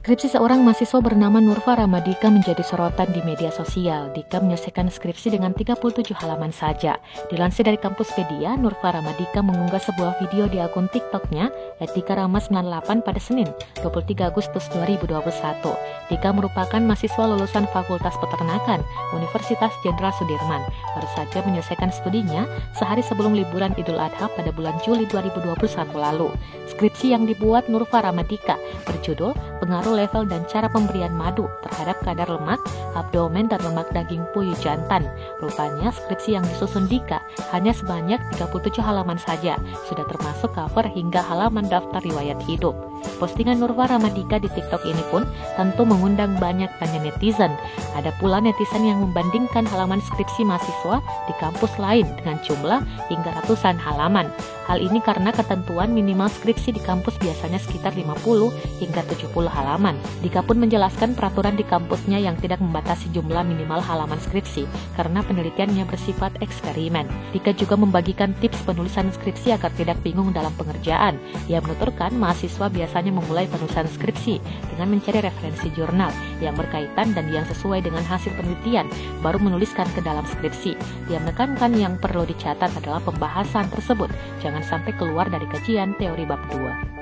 Skripsi seorang mahasiswa bernama Nurfa Ramadika menjadi sorotan di media sosial. Dika menyelesaikan skripsi dengan 37 halaman saja. Dilansir dari Kampuspedia, Nurfa Ramadika mengunggah sebuah video di akun TikToknya @dikarama98 pada Senin, 23 Agustus 2021. Dika merupakan mahasiswa lulusan Fakultas Peternakan Universitas Jenderal Sudirman. Baru saja menyelesaikan studinya sehari sebelum liburan Idul Adha pada bulan Juli 2021 lalu. Skripsi yang dibuat Nurfa Ramadika berjudul Pengaruh Level dan Cara Pemberian Madu terhadap kadar lemak, abdomen, dan lemak daging puyuh jantan. Rupanya skripsi yang disusun Dika hanya sebanyak 37 halaman saja, sudah termasuk cover hingga halaman daftar riwayat hidup. Postingan Nurfa Ramadika di TikTok ini pun tentu mengundang banyak tanya netizen. Ada pula netizen yang membandingkan halaman skripsi mahasiswa di kampus lain dengan jumlah hingga ratusan halaman. Hal ini karena ketentuan minimal skripsi di kampus biasanya sekitar 50 hingga 70 halaman. Dika pun menjelaskan peraturan di kampusnya yang tidak membatasi jumlah minimal halaman skripsi karena penelitiannya bersifat eksperimen. Dika juga membagikan tips penulisan skripsi agar tidak bingung dalam pengerjaan. Ia menuturkan mahasiswa biasanya memulai penulisan skripsi dengan mencari referensi jurnal yang berkaitan dan yang sesuai dengan hasil penelitian, baru menuliskan ke dalam skripsi. Dia menekankan yang perlu dicatat adalah pembahasan tersebut, jangan sampai keluar dari kajian teori bab 2.